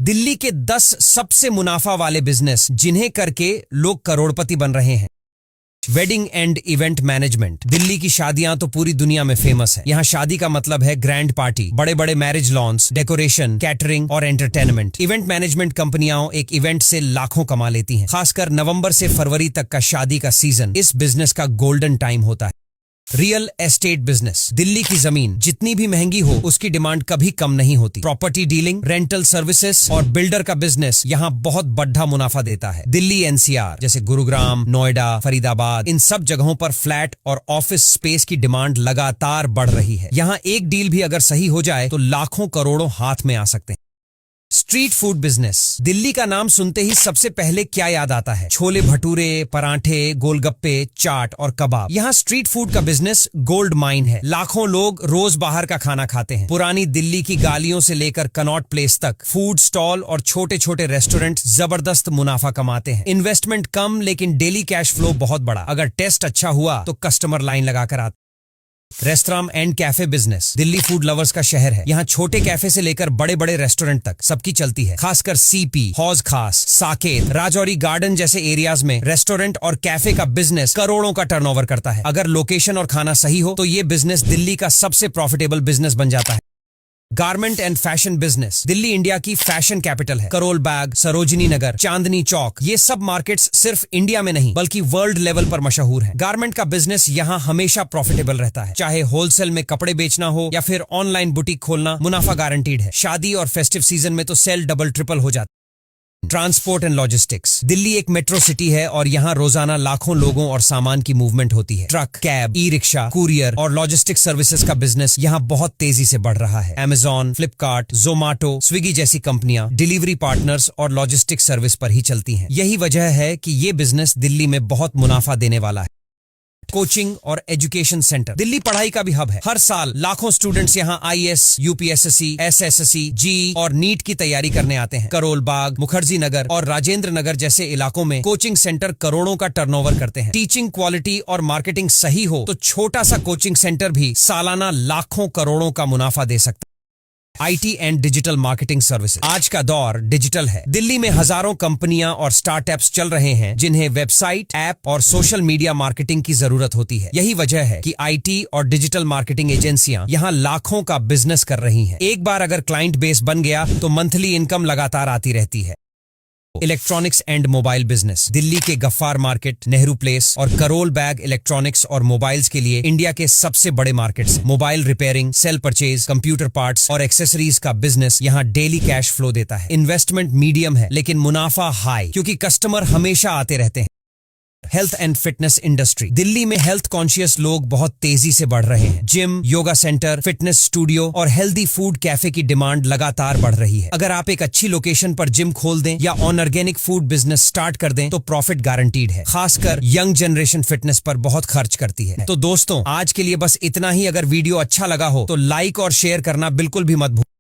दिल्ली के 10 सबसे मुनाफा वाले बिजनेस जिन्हें करके लोग करोड़पति बन रहे हैं। Wedding and event management. Delhi की शादियां तो पूरी दुनिया में फेमस है। यहाँ शादी का मतलब है ग्रैंड पार्टी, बड़े बड़े मैरिज लॉन्स, डेकोरेशन, कैटरिंग और एंटरटेनमेंट। इवेंट मैनेजमेंट कंपनियां एक इवेंट से लाखों कमा लेती हैं। खासकर नवंबर से फरवरी तक का शादी का सीजन इस बिजनेस का गोल्डन टाइम होता है। Real estate business. दिल्ली की जमीन जितनी भी महंगी हो उसकी डिमांड कभी कम नहीं होती। प्रॉपर्टी डीलिंग, रेंटल सर्विसेज और बिल्डर का बिजनेस यहाँ बहुत बड़ा मुनाफा देता है। दिल्ली एनसीआर जैसे गुरुग्राम, नोएडा, फरीदाबाद, इन सब जगहों पर फ्लैट और ऑफिस स्पेस की डिमांड लगातार बढ़ रही है। यहाँ एक डील भी अगर सही हो जाए तो लाखों करोड़ों हाथ में आ सकते हैं। Street food business. दिल्ली का नाम सुनते ही सबसे पहले क्या याद आता है? छोले भटूरे, पराठे, गोलगप्पे, चाट और कबाब। यहाँ स्ट्रीट फूड का बिजनेस गोल्ड माइन है। लाखों लोग रोज बाहर का खाना खाते हैं। पुरानी दिल्ली की गालियों से लेकर कनॉट प्लेस तक फूड स्टॉल और छोटे छोटे रेस्टोरेंट जबरदस्त मुनाफा कमाते हैं। इन्वेस्टमेंट कम लेकिन डेली कैश फ्लो बहुत बड़ा। अगर टेस्ट अच्छा हुआ तो कस्टमर लाइन लगाकर आते। Restaurant and cafe business. Delhi food lovers का शहर है। यहाँ छोटे कैफे से लेकर बड़े बड़े रेस्टोरेंट तक सबकी चलती है। खासकर सीपी, हौज खास, साकेत, राजौरी गार्डन जैसे एरियाज में रेस्टोरेंट और कैफे का बिजनेस करोड़ों का टर्नओवर करता है। अगर लोकेशन और खाना सही हो तो ये बिजनेस दिल्ली का सबसे प्रॉफिटेबल बिजनेस बन जाता है। Garment and fashion business. Delhi India की फैशन कैपिटल है। करोल बाग, सरोजनी नगर, चांदनी चौक, ये सब मार्केट्स सिर्फ इंडिया में नहीं बल्कि वर्ल्ड लेवल पर मशहूर हैं। गारमेंट का बिजनेस यहाँ हमेशा प्रॉफिटेबल रहता है। चाहे होलसेल में कपड़े बेचना हो या फिर ऑनलाइन बुटीक खोलना, मुनाफा गारंटीड है। शादी और फेस्टिव सीजन में तो सेल डबल ट्रिपल हो जाता है। Transport and logistics. दिल्ली एक मेट्रो सिटी है और यहाँ रोजाना लाखों लोगों और सामान की मूवमेंट होती है। Truck, cab, e rickshaw, courier और लॉजिस्टिक सर्विसेज का बिजनेस यहाँ बहुत तेजी से बढ़ रहा है। Amazon, फ्लिपकार्ट, जोमाटो, स्विगी जैसी कंपनियां डिलीवरी पार्टनर्स और लॉजिस्टिक सर्विस पर ही चलती हैं। यही वजह है कि ये बिजनेस दिल्ली में बहुत मुनाफा देने वाला है। कोचिंग और एजुकेशन सेंटर। दिल्ली पढ़ाई का भी हब है। हर साल लाखों स्टूडेंट्स यहाँ IAS, UPSSC, SSSC, JEE और नीट की तैयारी करने आते हैं। करोल बाग, मुखर्जी नगर और राजेंद्र नगर जैसे इलाकों में कोचिंग सेंटर करोड़ों का टर्नओवर करते हैं। टीचिंग क्वालिटी और मार्केटिंग सही हो तो छोटा सा कोचिंग सेंटर भी सालाना लाखों करोड़ों का मुनाफा दे सकता है। IT and digital marketing services. आज का दौर डिजिटल है। दिल्ली में हजारों कंपनियां और स्टार्टअप्स चल रहे हैं जिन्हें वेबसाइट, ऐप और सोशल मीडिया मार्केटिंग की जरूरत होती है। यही वजह है कि IT और डिजिटल मार्केटिंग एजेंसियां यहां लाखों का बिजनेस कर रही हैं। एक बार अगर क्लाइंट बेस बन गया तो मंथली इनकम लगातार आती रहती है। Electronics and mobile business. Delhi के गफ्फार मार्केट, नेहरू प्लेस और करोल बैग इलेक्ट्रॉनिक्स और मोबाइल्स के लिए इंडिया के सबसे बड़े मार्केट्स हैं। Mobile repairing, cell purchase, computer parts और एक्सेसरीज का बिजनेस यहाँ डेली कैश फ्लो देता है। इन्वेस्टमेंट मीडियम है लेकिन मुनाफा हाई क्योंकि कस्टमर हमेशा आते रहते हैं। Health and fitness industry. Delhi में हेल्थ कॉन्शियस लोग बहुत तेजी से बढ़ रहे हैं। Gym, yoga centre, fitness studio और हेल्दी फूड कैफे की डिमांड लगातार बढ़ रही है। अगर आप एक अच्छी लोकेशन पर जिम खोल दें या on organic food business start कर दें तो प्रॉफिट गारंटीड है। खासकर यंग जनरेशन फिटनेस पर बहुत खर्च करती है। तो दोस्तों, आज के लिए बस इतना ही। अगर वीडियो अच्छा लगा हो तो लाइक और शेयर करना बिल्कुल भी मत भूलिए।